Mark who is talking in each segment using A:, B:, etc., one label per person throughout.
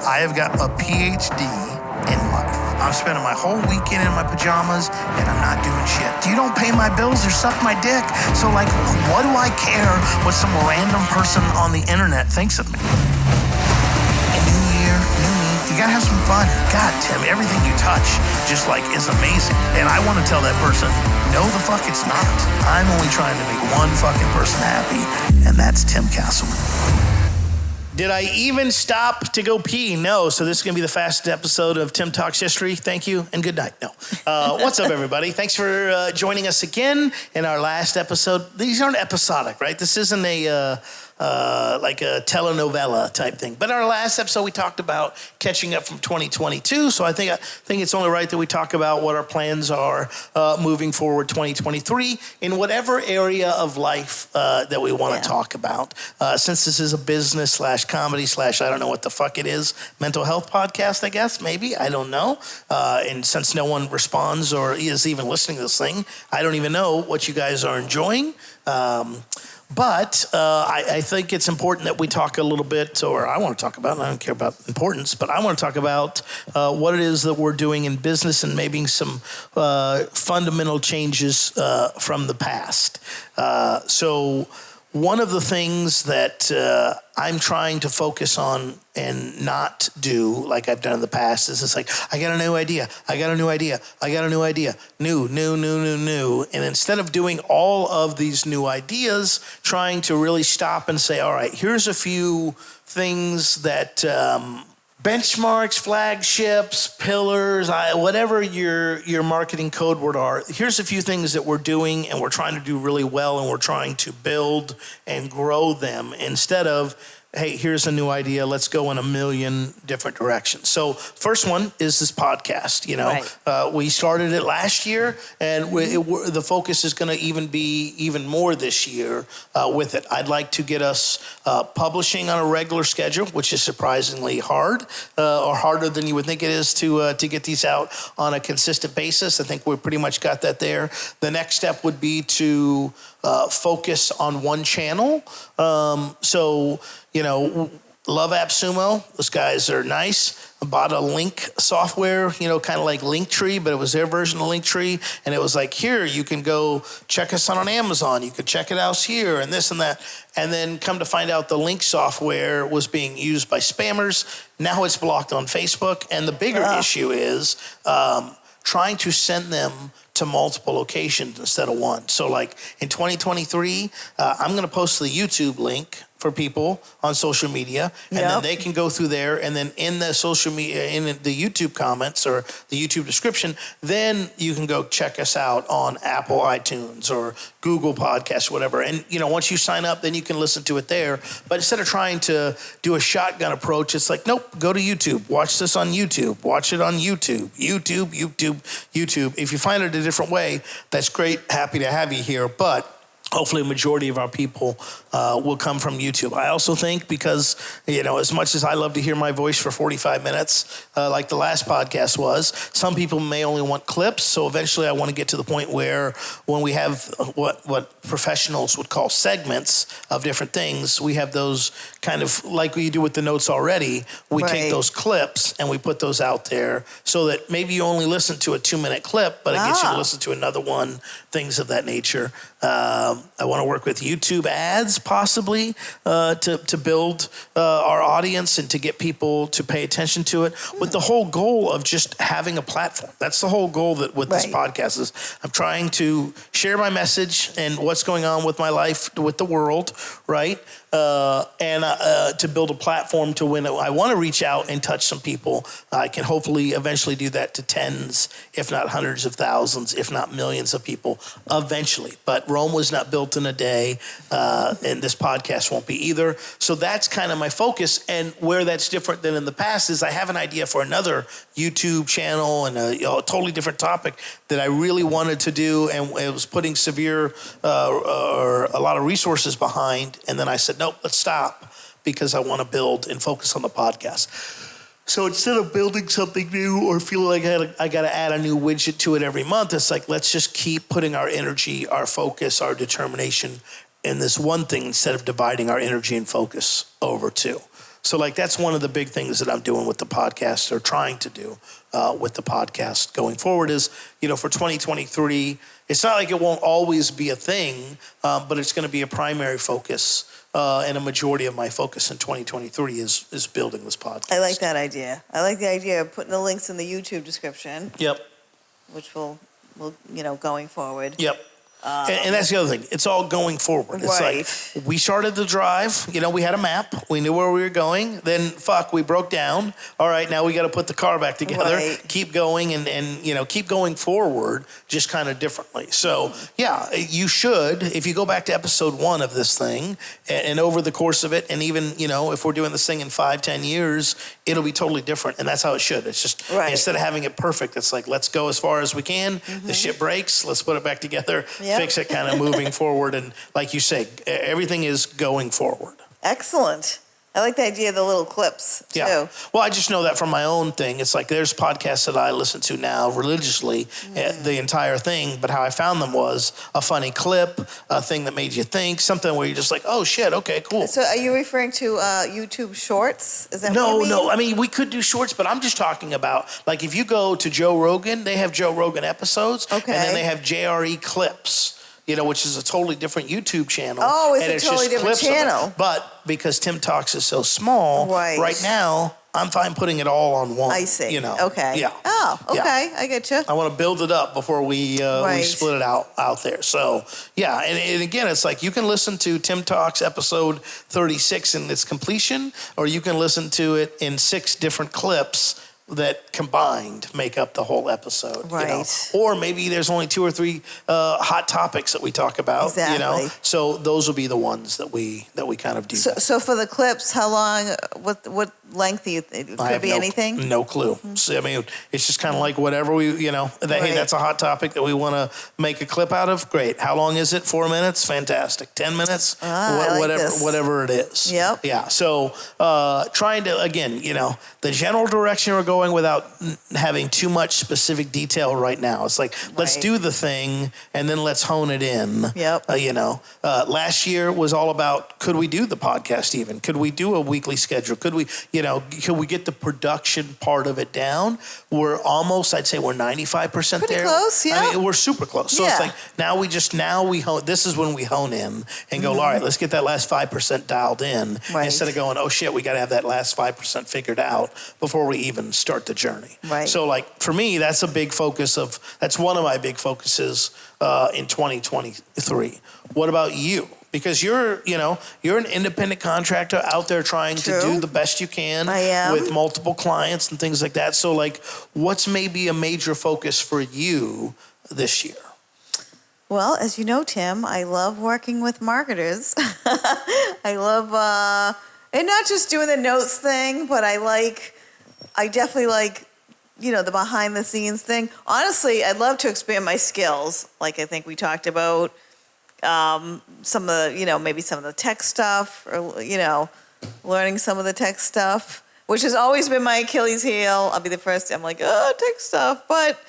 A: I have got a PhD in life. I'm spending my whole weekend in my pajamas and I'm not doing shit. You don't pay my bills or suck my dick. So like, what do I care what some random person on the internet thinks of me? A new year, new me. You gotta have some fun. God, Tim, everything you touch just like is amazing. And I want to tell that person, no the fuck it's not. I'm only trying to make one fucking person happy, and that's Tim Castleman.
B: Did I even stop to go pee? No. So this is going to be the fastest episode of Tim Talks History. Thank you and good night. No. What's up, everybody? Thanks for joining us again in our last episode. These aren't episodic, right? This isn't like a telenovela type thing. But our last episode, we talked about catching up from 2022. So I think it's only right that we talk about what our plans are moving forward 2023 in whatever area of life that we want to talk about. Since this is a business / comedy / I don't know what the fuck it is, mental health podcast, I guess, maybe, I don't know. And since no one responds or is even listening to this thing, I don't even know what you guys are enjoying. But I think it's important that we talk a little bit, or I want to talk about, and I don't care about importance, but I want to talk about what it is that we're doing in business and maybe some fundamental changes from the past. So one of the things that I'm trying to focus on and not do like I've done in the past is it's like, I got a new idea. New. And instead of doing all of these new ideas, trying to really stop and say, all right, here's a few things that benchmarks, flagships, pillars, whatever your marketing code word are, here's a few things that we're doing and we're trying to do really well and we're trying to build and grow them instead of, hey, here's a new idea. Let's go in a million different directions. So first one is this podcast. Right. We started it last year, and the focus is going to be even more this year with it. I'd like to get us publishing on a regular schedule, which is surprisingly hard, or harder than you would think it is to get these out on a consistent basis. I think we pretty much got that there. The next step would be to focus on one channel. Love AppSumo. Those guys are nice. I bought a link software, kind of like Linktree, but it was their version of Linktree. And it was like, here, you can go check us out on Amazon. You can check it out here and this and that. And then come to find out the link software was being used by spammers. Now it's blocked on Facebook. And the bigger issue is trying to send them to multiple locations instead of one. So like in 2023, I'm going to post the YouTube link for people on social media, and then they can go through there, and then in the social media, in the YouTube comments or the YouTube description, then you can go check us out on Apple iTunes or Google Podcasts, whatever. And once you sign up, then you can listen to it there. But instead of trying to do a shotgun approach, it's like, nope, go to YouTube, watch this on YouTube, watch it on YouTube. If you find it a different way, that's great. Happy to have you here, but hopefully a majority of our people will come from YouTube. I also think because, as much as I love to hear my voice for 45 minutes, like the last podcast was, some people may only want clips. So eventually I want to get to the point where when we have what professionals would call segments of different things, we have those kind of like we do with the notes already. We take those clips and we put those out there so that maybe you only listen to a 2-minute clip, but it gets you to listen to another one, things of that nature. I want to work with YouTube ads possibly to build our audience and to get people to pay attention to it with the whole goal of just having a platform. That's the whole goal with this podcast is I'm trying to share my message and what's going on with my life, with the world, right? And to build a platform to when I want to reach out and touch some people, I can hopefully eventually do that to tens, if not hundreds of thousands, if not millions of people eventually. But Rome was not built in a day, and this podcast won't be either. So that's kind of my focus. And where that's different than in the past is I have an idea for another YouTube channel and a totally different topic that I really wanted to do, and it was putting severe or a lot of resources behind. And then I said, nope, let's stop because I want to build and focus on the podcast. So instead of building something new or feeling like I got to add a new widget to it every month, it's like, let's just keep putting our energy, our focus, our determination in this one thing instead of dividing our energy and focus over two. So like that's one of the big things that I'm doing with the podcast, or trying to do with the podcast going forward, is, for 2023, it's not like it won't always be a thing, but it's going to be a primary focus. And a majority of my focus in 2023 is building this podcast.
C: I like that idea. I like the idea of putting the links in the YouTube description.
B: Yep.
C: Which will going forward.
B: Yep. And that's the other thing. It's all going forward. It's
C: Right.
B: like we started the drive. We had a map. We knew where we were going. Then, we broke down. All right, now we got to put the car back together.
C: Right.
B: Keep going and keep going forward, just kind of differently. So, yeah, you should, if you go back to episode 1 of this thing, and over the course of it, and even, if we're doing this thing in 5-10 years, it'll be totally different. And that's how it should. It's just,
C: Right.
B: instead of having it perfect, it's like, let's go as far as we can. The ship breaks. Let's put it back together.
C: Yep.
B: Fix it, kind of moving forward. And like you say, everything is going forward.
C: Excellent. I like the idea of the little clips, too.
B: Yeah. Well, I just know that from my own thing. It's like there's podcasts that I listen to now religiously, the entire thing. But how I found them was a funny clip, a thing that made you think, something where you're just like, oh, shit, okay, cool.
C: So are you referring to YouTube Shorts? Is that what you mean?
B: No. I mean, we could do shorts, but I'm just talking about, like, if you go to Joe Rogan, they have Joe Rogan episodes.
C: Okay.
B: And then they have JRE Clips. Which is a totally different YouTube channel.
C: Oh, it's
B: and
C: a totally
B: just
C: different
B: clips of it.
C: channel.
B: But because Tim Talks is so small, right now, I'm fine putting it all on one.
C: I see.
B: Yeah.
C: Okay. Oh, okay. I get you.
B: I want to build it up before we split it out there. So, yeah. And again, it's like you can listen to Tim Talks episode 36 in its completion, or you can listen to it in 6 different clips that combined make up the whole episode.
C: Right.
B: Or maybe there's only 2 or 3 hot topics that we talk about.
C: Exactly.
B: So those will be the ones that we kind of do.
C: So for the clips, how long? What length do you think? It could be anything.
B: No clue. So, I mean, it's just kind of like whatever we, hey, that's a hot topic that we want to make a clip out of. Great. How long is it? 4 minutes? Fantastic. 10 minutes? Whatever it is.
C: Yep.
B: Yeah. So trying to, again, the general direction we're going without having too much specific detail right now. It's like, let's do the thing and then let's hone it in.
C: Yep.
B: Last year was all about, could we do the podcast even? Could we do a weekly schedule? Could we, can we get the production part of it down? We're almost, I'd say we're 95%
C: Pretty
B: there.
C: close, yeah.
B: I mean, we're super close. So it's like, now we hone, this is when we hone in and go, all right, let's get that last 5% dialed in.
C: Right.
B: Instead of going, oh shit, we got to have that last 5% figured out before we even start the journey.
C: Right.
B: So like, for me, that's that's one of my big focuses in 2023. What about you? Because you're an independent contractor out there trying to do the best you can with multiple clients and things like that. So like, what's maybe a major focus for you this year?
C: Well, as you know, Tim, I love working with marketers. I love, and not just doing the notes thing, but I definitely like, the behind the scenes thing. Honestly, I'd love to expand my skills. Like I think we talked about some of the, maybe some of the tech stuff, or, learning some of the tech stuff, which has always been my Achilles heel. I'll be the first. I'm like, tech stuff, but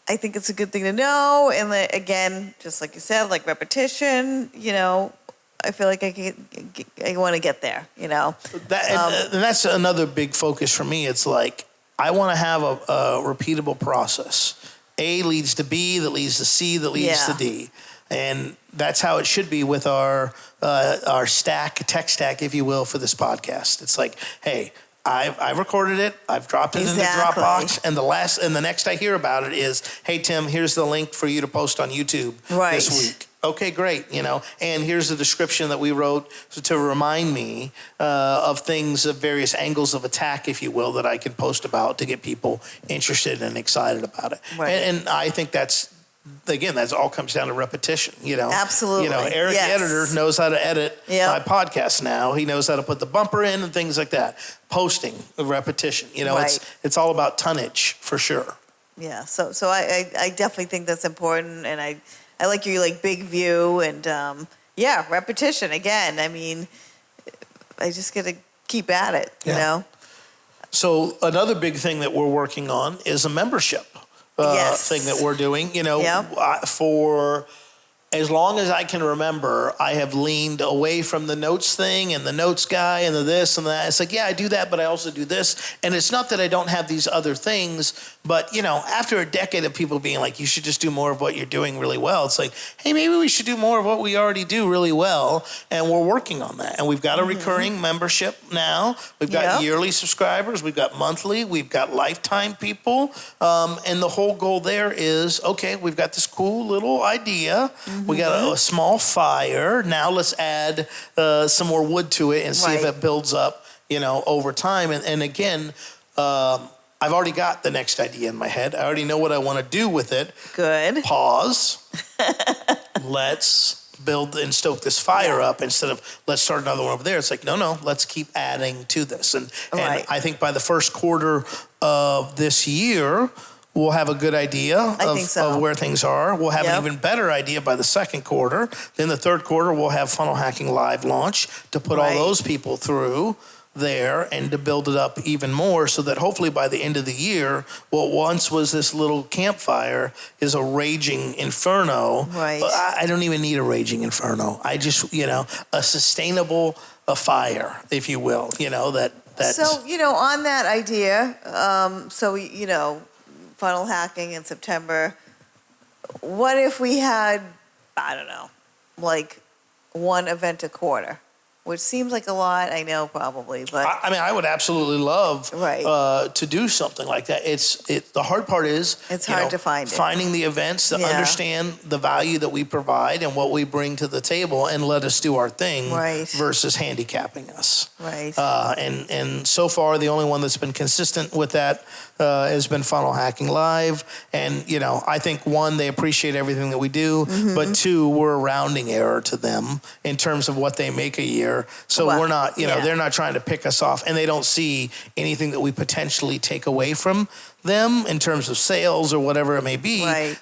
C: I think it's a good thing to know. And again, just like you said, like repetition, I feel like I want to get there, and
B: that's another big focus for me. It's like, I want to have a repeatable process. A leads to B, that leads to C, that leads to D. And that's how it should be with our tech stack, if you will, for this podcast. It's like, hey, I've recorded it, I've dropped it into Dropbox, and the next I hear about it is, hey Tim, here's the link for you to post on YouTube this week. Okay, great, and here's the description that we wrote to remind me of things, of various angles of attack, if you will, that I can post about to get people interested and excited about it. Right. And I think that all comes down to repetition,
C: Absolutely.
B: Eric, the editor, knows how to edit my podcast now. He knows how to put the bumper in and things like that. Posting, repetition, it's all about tonnage for sure. Yeah,
C: so I definitely think that's important, and I like your big view and repetition again. I mean, I just got to keep at it, you know.
B: So another big thing that we're working on is a membership thing that we're doing. For as long as I can remember, I have leaned away from the notes thing and the notes guy and the this and that. It's like, yeah, I do that, but I also do this. And it's not that I don't have these other things, but, you know, after a decade of people being like, you should just do more of what you're doing really well, it's like, hey, maybe we should do more of what we already do really well. And we're working on that. And we've got a recurring membership now. We've got yearly subscribers. We've got monthly. We've got lifetime people. And the whole goal there is, okay, we've got this cool little idea. We got a small fire. Now let's add some more wood to it and see if it builds up, you know, over time. And again, I've already got the next idea in my head. I already know what I want to do with it. Good. Pause. Let's build and stoke this fire up instead of let's start another one over there. It's like, no, let's keep adding to this. And I think by the first quarter of this year, we'll have a good idea of where things are. We'll have an even better idea by the second quarter. Then the third quarter, we'll have Funnel Hacking Live launch to put all those people through there and to build it up even more so that hopefully by the end of the year, what once was this little campfire is a raging inferno. I don't even need a raging inferno. I just, you know, a sustainable fire, if you will, you know, that's...
C: So, you know, on that idea, you know, funnel hacking in September, what if we had, I don't know, like one event a quarter? Which seems like a lot, I know, probably, but
B: I mean, I would absolutely love to do something like that. The hard part is
C: it's hard to find
B: finding the events that understand the value that we provide and what we bring to the table and let us do our thing versus handicapping us. And so far, the only one that's been consistent with that has been Funnel Hacking Live. And, you know, I think, one, they appreciate everything that we do, but two, we're a rounding error to them in terms of what they make a year. So we're not, you know, they're not trying to pick us off, and they don't see anything that we potentially take away from them in terms of sales or whatever it may be.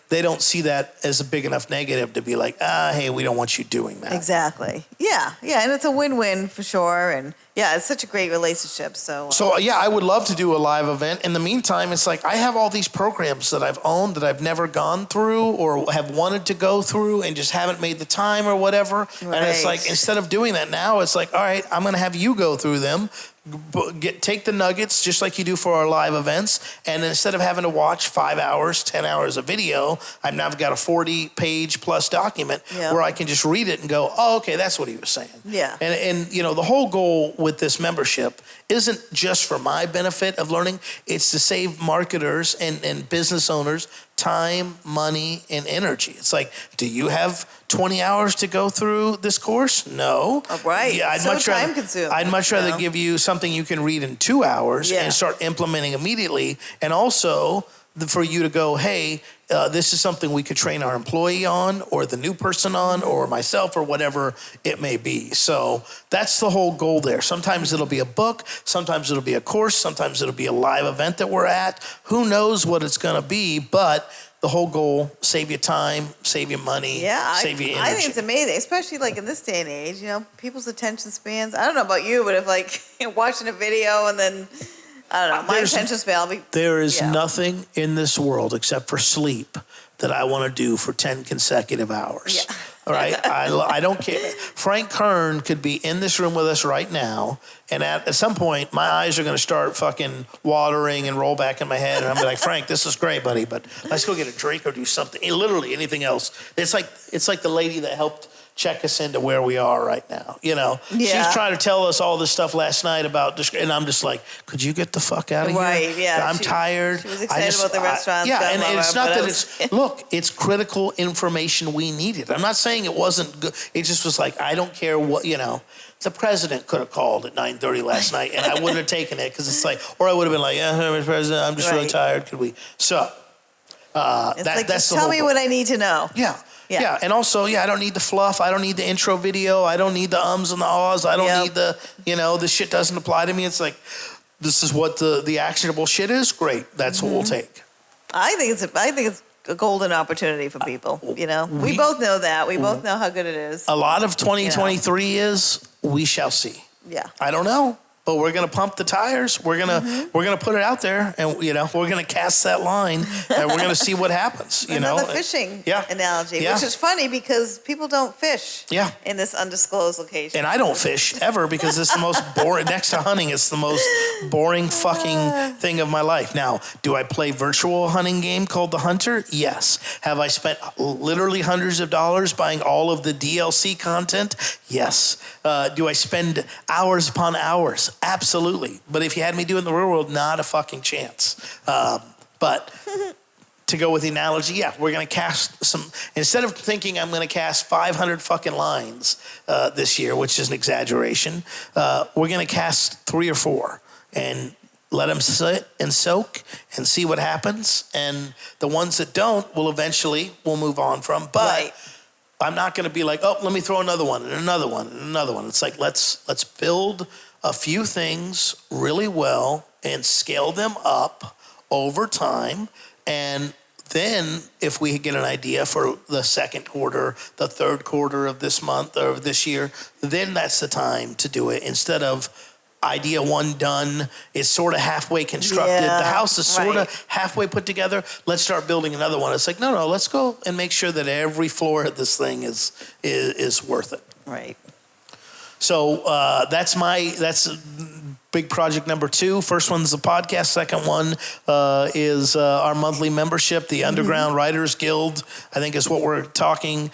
B: They don't see that as a big enough negative to be like, hey, we don't want you doing that.
C: Exactly. Yeah. And it's a win-win for sure. And yeah, it's such a great relationship. So
B: yeah, I would love to do a live event. In the meantime, it's like I have all these programs that I've owned that I've never gone through or have wanted to go through and just haven't made the time or whatever. And it's like, instead of doing that now, it's like, all right, I'm going to have you go through them. Take the nuggets just like you do for our live events, and instead of having to watch 5 hours, 10 hours of video, I've now got a 40-page plus document where I can just read it and go, oh, okay, that's what he was saying. And you know, the whole goal with this membership isn't just for my benefit of learning. It's to save marketers and business owners time, money, and energy. It's like, do you have 20 hours to go through this course? No.
C: Yeah, I'd much time consuming.
B: I'd much rather give you something you can read in 2 hours and start implementing immediately. And also for you to go, hey, this is something we could train our employee on or the new person on or myself or whatever it may be. So that's the whole goal there. Sometimes it'll be a book. Sometimes it'll be a course. Sometimes it'll be a live event that we're at. Who knows what it's going to be, but the whole goal, save you time, save you money, save you energy.
C: I think it's amazing, especially like in this day and age, you know, people's attention spans. I don't know about you, but if like you're watching a video and then, I don't know, my attention span will be...
B: There is nothing in this world except for sleep that I want to do for 10 consecutive hours. All right? I don't care. Frank Kern could be in this room with us right now, and at some point, my eyes are going to start fucking watering and roll back in my head, and I'm like, Frank, this is great, buddy, but let's go get a drink or do something. Literally anything else. It's like the lady that helped check us into where we are right now. You know, she's trying to tell us all this stuff last night about, and I'm just like, could you get the fuck out of here? I'm tired.
C: She was excited about the restaurants.
B: And it's not that look, it's critical information we needed. I'm not saying it wasn't good. It just was like, I don't care what, you know, the president could have called at 9:30 last night and I wouldn't have taken it because it's like, or I would have been like, yeah, Mr. President, I'm just really tired. Could we? So that's
C: tell me what I need to know.
B: Yeah, and also, I don't need the fluff. I don't need the intro video. I don't need the ums and the ahs. I don't need the, you know, this shit doesn't apply to me. It's like, this is what the actionable shit is. Great, that's what we'll take.
C: I think it's a golden opportunity for people. You know, we both know that. We both know how good it is.
B: A lot of 2023 is we shall see. I don't know. but we're going to pump the tires. We're going to put it out there, and we're going to cast that line, and we're going to see what happens.
C: Another fishing analogy, which is funny because people don't fish in this undisclosed location.
B: And I don't fish ever because it's the most boring. Next to hunting, it's the most boring fucking thing of my life. Now, do I play virtual hunting game called The Hunter? Yes. Have I spent literally hundreds of dollars buying all of the DLC content? Yes. Do I spend hours upon hours? Absolutely. But if you had me do it in the real world, not a fucking chance. But to go with the analogy, we're going to cast some, instead of thinking I'm going to cast 500 fucking lines this year, which is an exaggeration, we're going to cast 3 or 4 and let them sit and soak and see what happens. And the ones that don't, we'll move on from. But I'm not going to be like, oh, let me throw another one and another one and another one. It's like, let's build a few things really well and scale them up over time. And then if we get an idea for the second quarter, the third quarter of this month or of this year, then that's the time to do it. Instead of idea one done, it's sort of halfway constructed. The house is sort of halfway put together. Let's start building another one. It's like, no, let's go and make sure that every floor of this thing is worth it.
C: Right.
B: So that's big project number 2. First one's the podcast. Second one is our monthly membership, the Underground Writers Guild, I think is what we're calling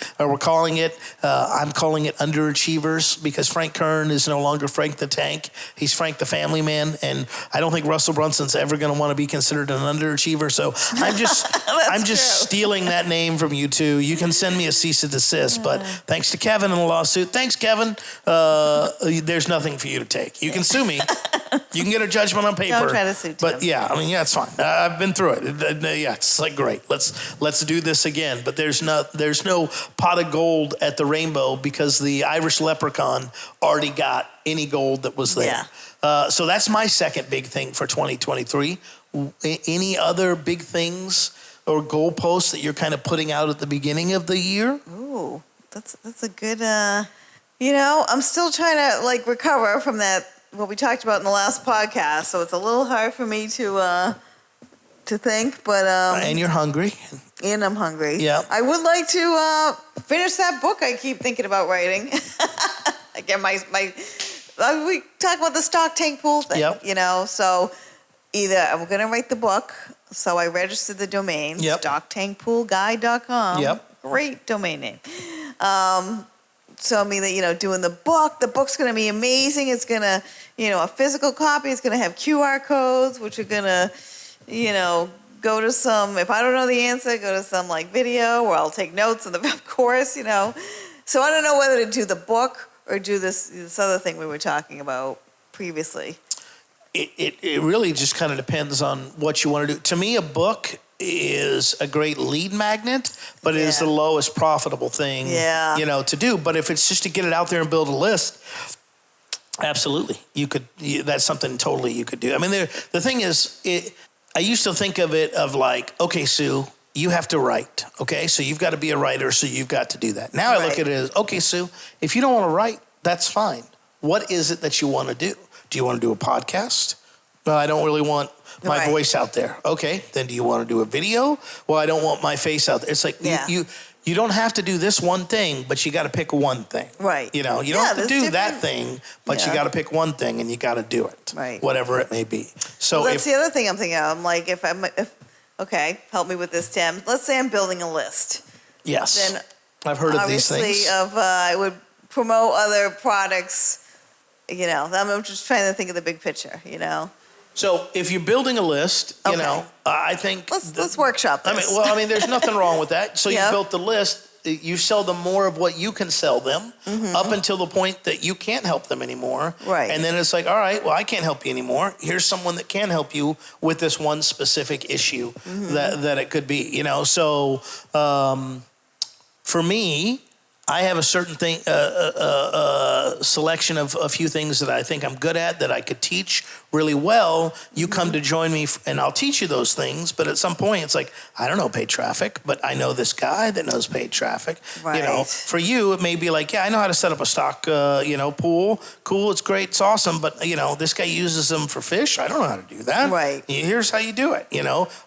B: it. I'm calling it Underachievers because Frank Kern is no longer Frank the Tank. He's Frank the Family Man. And I don't think Russell Brunson's ever going to want to be considered an underachiever. So I'm just stealing that name from you two. You can send me a cease and desist. But thanks to Kevin in the lawsuit. Thanks, Kevin. There's nothing for you to take. You can sue me. You can get a judgment on paper.
C: Don't try to sue Tim.
B: But it's fine. I've been through it. It's like great. Let's do this again. But there's no pot of gold at the rainbow because the Irish leprechaun already got any gold that was there. So that's my second big thing for 2023. Any other big things or goalposts that you're kind of putting out at the beginning of the year?
C: Ooh, that's a good. I'm still trying to recover from that. What we talked about in the last podcast, so it's a little hard for me to think, but
B: and you're hungry,
C: and I'm hungry.
B: Yeah, I
C: would like to finish that book I keep thinking about writing. Again, we talk about the stock tank pool thing.
B: Yep.
C: So either I'm going to write the book, so I registered the domain, stocktankpoolguide.com.
B: Yep,
C: great domain name. So I mean that doing the book's going to be amazing. It's going to, a physical copy. It's going to have QR codes, which are going to, go to some. If I don't know the answer, go to some video where I'll take notes of course, So I don't know whether to do the book or do this other thing we were talking about previously.
B: It really just kind of depends on what you want to do. To me, a book is a great lead magnet, but it is the lowest profitable thing, to do. But if it's just to get it out there and build a list, absolutely, that's something totally you could do. I mean, the thing is, I used to think of it okay, Sue, you have to write. Okay, so you've got to be a writer, so you've got to do that. Now I look at it as, okay, Sue, if you don't want to write, that's fine. What is it that you want to do? Do you want to do a podcast? Well, I don't really want my voice out there. Okay, then do you want to do a video? Well, I don't want my face out there. It's like you don't have to do this one thing, but you got to pick one thing.
C: Right.
B: You don't have to do that thing, but you got to pick one thing and you got to do it.
C: Right.
B: Whatever it may be. So
C: that's the other thing I'm thinking of. I'm like, okay, help me with this, Tim. Let's say I'm building a list.
B: Yes.
C: Then
B: I've heard of these things.
C: I would promote other products. I'm just trying to think of the big picture.
B: So if you're building a list, I think
C: let's workshop this.
B: There's nothing wrong with that. So you built the list. You sell them more of what you can sell them up until the point that you can't help them anymore.
C: Right.
B: And then it's like, all right, well, I can't help you anymore. Here's someone that can help you with this one specific issue that it could be. So for me, I have a certain thing, selection of a few things that I think I'm good at that I could teach really well. You come to join me and I'll teach you those things. But at some point it's like, I don't know paid traffic, but I know this guy that knows paid traffic.
C: Right.
B: You know, for you, it may be like, yeah, I know how to set up a stock, pool. Cool. It's great. It's awesome. But this guy uses them for fish. I don't know how to do that.
C: Right.
B: Here's how you do it.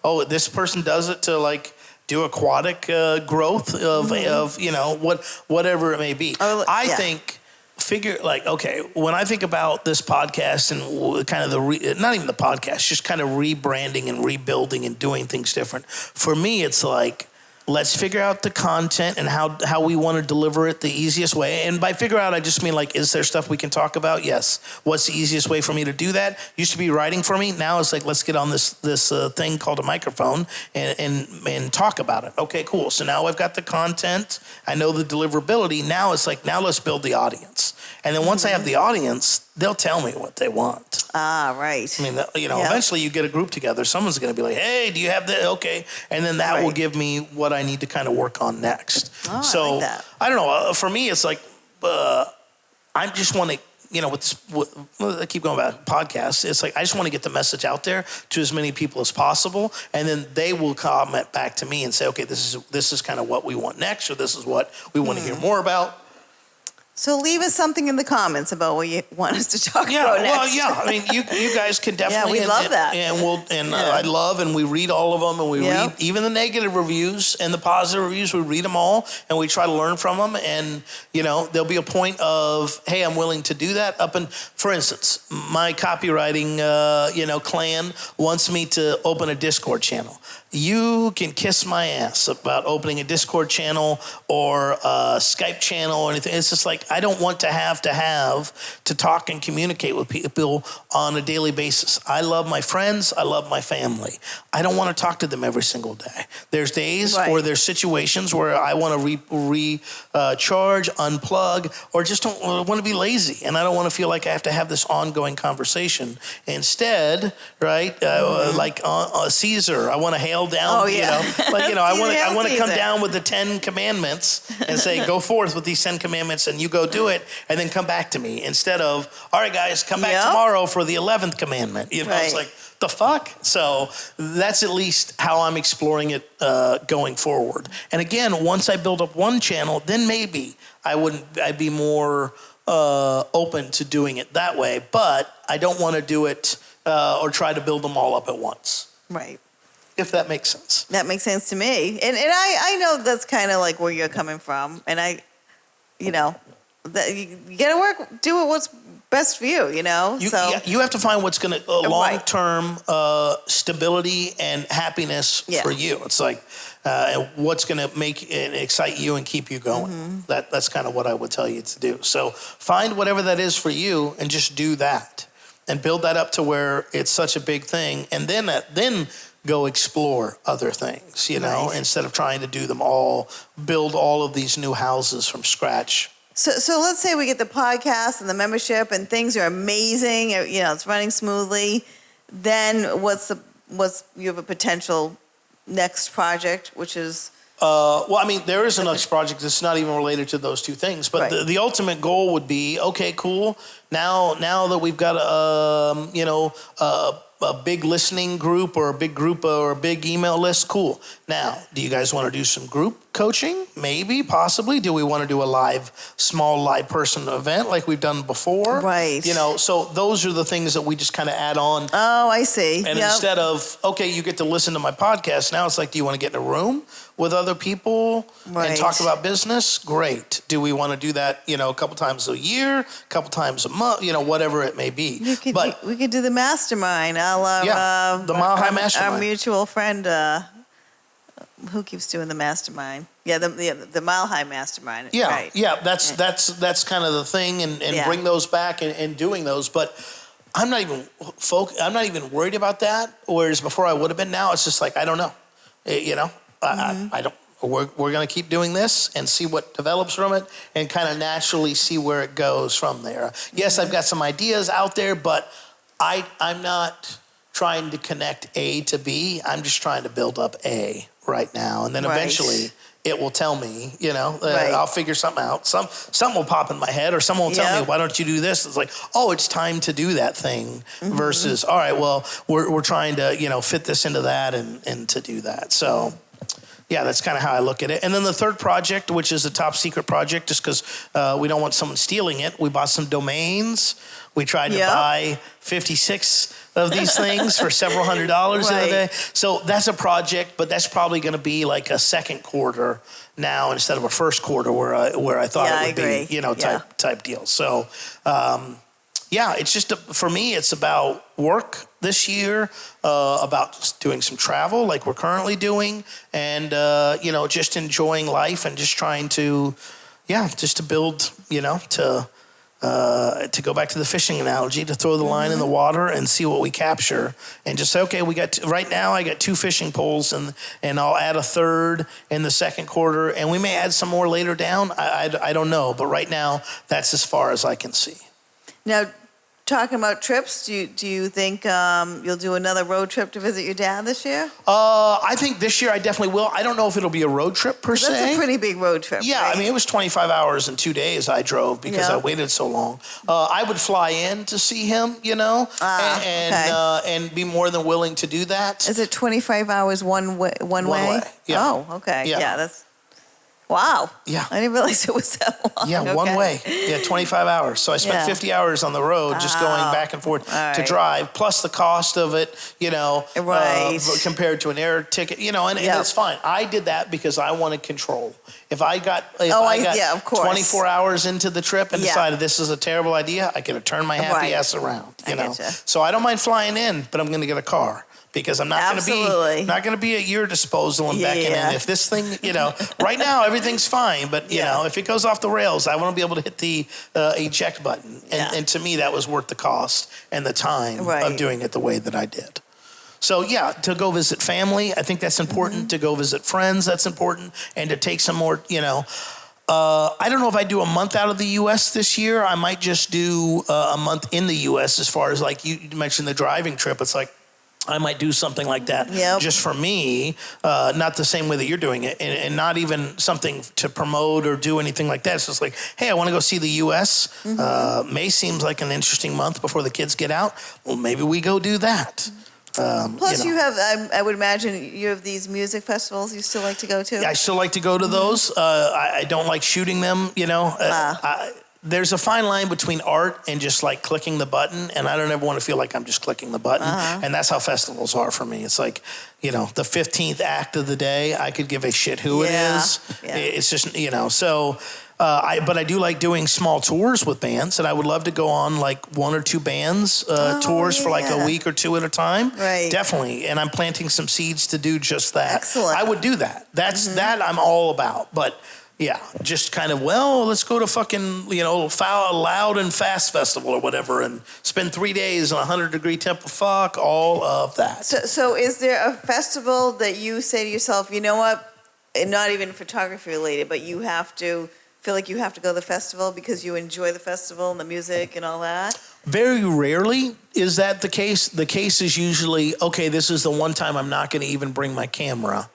B: Oh, this person does it to like, do aquatic growth of whatever it may be. I think when I think about this podcast and kind of not even the podcast, just kind of rebranding and rebuilding and doing things different. For me, it's like, let's figure out the content and how we want to deliver it the easiest way. And by figure out, I just mean like, is there stuff we can talk about? Yes. What's the easiest way for me to do that? Used to be writing for me. Now it's like, let's get on this thing called a microphone and talk about it. Okay, cool. So now I've got the content. I know the deliverability. Now it's like, now let's build the audience. And then once I have the audience, they'll tell me what they want.
C: Ah, right.
B: I mean, eventually you get a group together. Someone's going to be like, hey, do you have that? Okay. And then that will give me what I need to kind of work on next.
C: Oh,
B: so
C: I like that.
B: I don't know. For me, it's like, I just want to, I keep going about podcasts. It's like, I just want to get the message out there to as many people as possible. And then they will comment back to me and say, okay, this is kind of what we want next, or this is what we want to hear more about.
C: So leave us something in the comments about what you want us to talk about next.
B: Well, yeah. I mean, you guys can definitely.
C: Yeah, we love that.
B: I love, and we read all of them, and we read even the negative reviews and the positive reviews. We read them all, and we try to learn from them. And there'll be a point of, hey, I'm willing to do that. For instance, my copywriting, clan wants me to open a Discord channel. You can kiss my ass about opening a Discord channel or a Skype channel or anything. It's just like, I don't want to have to talk and communicate with people on a daily basis. I love my friends. I love my family. I don't want to talk to them every single day. There's days or there's situations where I want to recharge, unplug, or just don't want to be lazy. And I don't want to feel like I have to have this ongoing conversation. Instead, right, like Caesar, I want to hail down, I want to come down with the 10 commandments and say, go forth with these 10 commandments and you go do it and then come back to me, instead of, all right, guys, come back tomorrow for the 11th commandment. It's like, the fuck? So that's at least how I'm exploring it going forward. And again, once I build up one channel, then maybe I'd be more open to doing it that way. But I don't want to do it or try to build them all up at once.
C: Right.
B: If that makes sense.
C: That makes sense to me. And I know that's kind of like where you're coming from. And that you got to do what's best for you, You have to find what's going to long-term stability and happiness for you. It's like what's going to make and excite you and keep you going. Mm-hmm. That's kind of what I would tell you to do. So find whatever that is for you and just do that and build that up to where it's such a big thing. And then go explore other things, instead of trying to do them all, build all of these new houses from scratch. So let's say we get the podcast and the membership and things are amazing, it's running smoothly. Then what's you have a potential next project, which is?
B: There is a next project that's not even related to those two things, but the ultimate goal would be, okay, cool. Now that we've got a big listening group or a big group or a big email list, cool. Now, do you guys want to do some group coaching? Maybe, possibly. Do we want to do a small live person event like we've done before?
C: Right.
B: So those are the things that we just kind of add on.
C: Oh, I see.
B: And instead of, okay, you get to listen to my podcast, now it's like, do you want to get in a room with other people and talk about business? Great. Do we want to do that, a couple times a year, a couple times a month, whatever it may be.
C: We could do the mastermind.
B: The Mile High Mastermind.
C: Our mutual friend, who keeps doing the mastermind? Yeah, the Mile High Mastermind.
B: Yeah,
C: right.
B: That's kind of the thing, and bring those back and doing those. But I'm not even worried about that. Whereas before I would have been. Now it's just like, I don't know. I don't. We're going to keep doing this and see what develops from it, and kind of naturally see where it goes from there. Yes, I've got some ideas out there, but I'm not trying to connect A to B. I'm just trying to build up A right now, and then eventually it will tell me,
C: Right.
B: I'll figure something out. Something will pop in my head, or someone will tell me, why don't you do this? It's like, oh, it's time to do that thing versus, all right, well, we're trying to, fit this into that and to do that. So, yeah, that's kind of how I look at it. And then the third project, which is a top secret project, just because we don't want someone stealing it, we bought some domains. We tried to buy 56 of these things for several $100s the other day. So that's a project, but that's probably going to be like a second quarter now instead of a first quarter where I thought it would be, type deal. So, it's just, for me, it's about work this year, about doing some travel like we're currently doing, and, just enjoying life and just trying to, just to build, to go back to the fishing analogy, to throw the line in the water and see what we capture, and just say, okay, right now I got 2 fishing poles, and I'll add a third in the second quarter, and we may add some more later down. I don't know, but right now that's as far as I can see.
C: Now, talking about trips, do you think you'll do another road trip to visit your dad this year?
B: I think this year I definitely will. I don't know if it'll be a road trip per se.
C: That's a pretty big road trip.
B: Yeah,
C: right?
B: I mean, it was 25 hours and 2 days I drove because I waited so long. I would fly in to see him, and be more than willing to do that.
C: Is it 25 hours one way?
B: Yeah.
C: Oh, okay. Yeah, that's... Wow.
B: Yeah.
C: I didn't realize it was that long.
B: Yeah, one way. Yeah, 25 hours. So I spent 50 hours on the road just going back and forth to drive, plus the cost of it, compared to an air ticket, and it's fine. I did that because I wanted control. If I got 24 hours into the trip and decided this is a terrible idea, I could have turned my happy ass around, So I don't mind flying in, but I'm going to get a car. Because I'm not going to be at your disposal and beckoning. If this thing, right now everything's fine, but if it goes off the rails, I want to be able to hit the eject button. And to me, that was worth the cost and the time of doing it the way that I did. So to go visit family, I think that's important. To go visit friends, that's important, and to take some more, I don't know if I do a month out of the U.S. this year. I might just do a month in the U.S. as far as like you mentioned the driving trip. It's like, I might do something like that just for me, not the same way that you're doing it, and not even something to promote or do anything like that. It's just like, hey, I want to go see the U.S. May seems like an interesting month before the kids get out. Well, maybe we go do that.
C: Plus, you have, I would imagine, you have these music festivals you still like to go to?
B: I still like to go to those. I don't like shooting them, there's a fine line between art and just like clicking the button, and I don't ever want to feel like I'm just clicking the button. And that's how festivals are for me. It's like, the 15th act of the day, I could give a shit who it is. It's just, so... but I do like doing small tours with bands, and I would love to go on like 1 or 2 bands tours for like a week or 2 at a time.
C: Right.
B: Definitely. And I'm planting some seeds to do just that.
C: Excellent.
B: I would do that. That's that I'm all about. But just kind of, let's go to fucking, Loud and Fast Festival or whatever and spend 3 days in a 100-degree temper. Fuck all of that.
C: So is there a festival that you say to yourself, you know what, and not even photography related, but you have to feel like you have to go to the festival because you enjoy the festival and the music and all that?
B: Very rarely is that the case. The case is usually, okay, this is the one time I'm not going to even bring my camera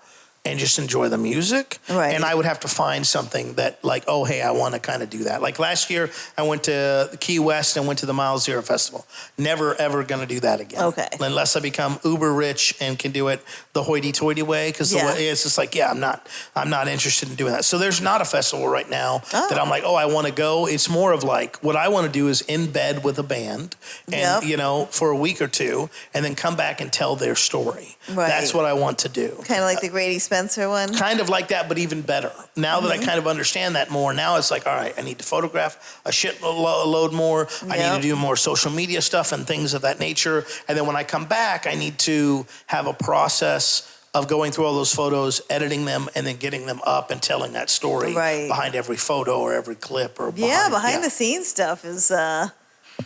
B: and just enjoy the music.
C: Right.
B: And I would have to find something that like, oh, hey, I want to kind of do that. Like last year, I went to Key West and went to the Mile Zero Festival. Never, ever going to do that again.
C: Okay.
B: Unless I become uber rich and can do it the hoity-toity way. Because it's just like, I'm not interested in doing that. So there's not a festival right now that I'm like, I want to go. It's more of like, what I want to do is in bed with a band and, for a week or 2 and then come back and tell their story.
C: Right.
B: That's what I want to do.
C: Kind of like the Grady Spencer one?
B: Kind of like that, but even better. Now that I kind of understand that more, now it's like, all right, I need to photograph a shitload more. I need to do more social media stuff and things of that nature. And then when I come back, I need to have a process of going through all those photos, editing them, and then getting them up and telling that story behind every photo or every clip. Or behind
C: the scenes stuff is,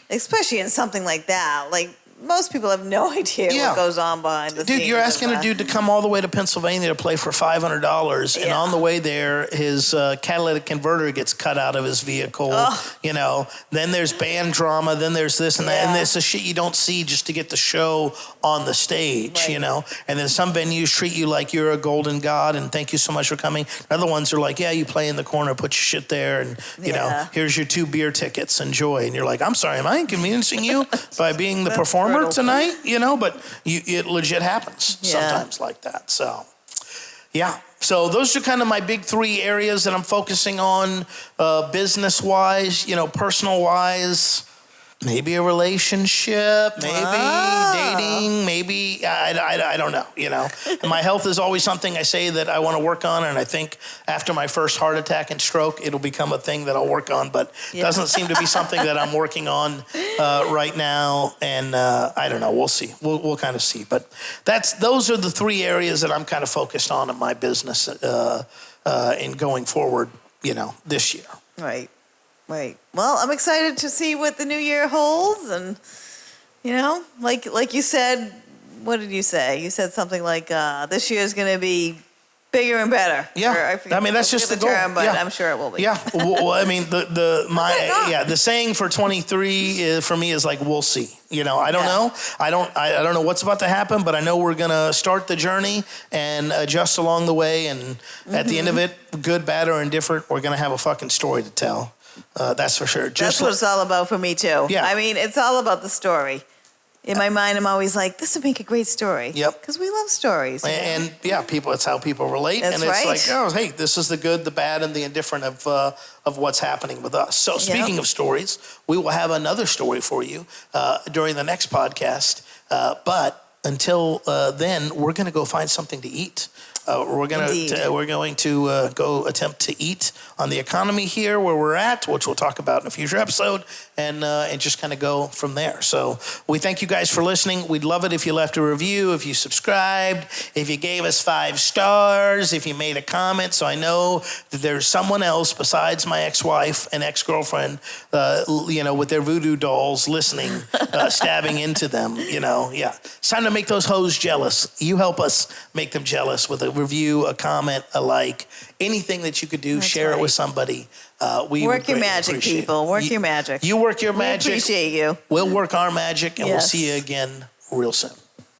C: especially in something like that, like most people have no idea
B: Yeah.
C: what goes on behind the scenes.
B: Dude, you're asking a dude to come all the way to Pennsylvania to play for $500, and on the way there, his catalytic converter gets cut out of his vehicle. You know, then there's band drama, then there's this and that, and there's the shit you don't see just to get the show on the stage. You know, and then some venues treat you like you're a golden god, and thank you so much for coming. Other ones are like, yeah, you play in the corner, put your shit there, and you know, here's your 2 beer tickets, enjoy. And you're like, I'm sorry, am I inconveniencing you by being the performer tonight? You know, but it legit happens sometimes like that. So, yeah. So those are kind of my big 3 areas that I'm focusing on, business-wise, you know, personal-wise. Maybe a relationship, maybe dating, maybe, I don't know, you know. And my health is always something I say that I want to work on, and I think after my first heart attack and stroke, it'll become a thing that I'll work on, but it doesn't seem to be something that I'm working on right now, and I don't know, we'll see. We'll kind of see, but those are the 3 areas that I'm kind of focused on in my business in going forward, you know, this year.
C: Right. Well, I'm excited to see what the new year holds, and you know, like you said, what did you say? You said something like this year is going to be bigger and better.
B: Yeah, I mean that's just the goal.
C: Term, but I'm sure it will be.
B: Yeah, well, I mean the saying for 23 for me is like we'll see. You know, I don't know. I don't know what's about to happen, but I know we're gonna start the journey and adjust along the way, and at the end of it, good, bad, or indifferent, we're gonna have a fucking story to tell. That's for sure.
C: That's what it's all about for me too. Yeah. I mean, it's all about the story. In my mind, I'm always like, this would make a great story. Yep. Because we love stories.
B: And people, it's how people relate.
C: That's
B: and it's
C: right.
B: like, oh, hey, this is the good, the bad, and the indifferent of what's happening with us. So speaking of stories, we will have another story for you during the next podcast. But until then, we're going to go find something to eat. We're going to go attempt to eat on the economy here where we're at, which we'll talk about in a future episode, and just kind of go from there. So we thank you guys for listening. We'd love it if you left a review, if you subscribed, if you gave us 5 stars, if you made a comment, so I know that there's someone else besides my ex-wife and ex-girlfriend, you know, with their voodoo dolls listening, stabbing into them. You know, it's time to make those hoes jealous. You help us make them jealous with a review, a comment, a like, anything that you could do.
C: That's
B: share it with somebody. We
C: work your magic, people. Work your magic.
B: You work your magic.
C: We appreciate you.
B: We'll work our magic, and we'll see you again real soon.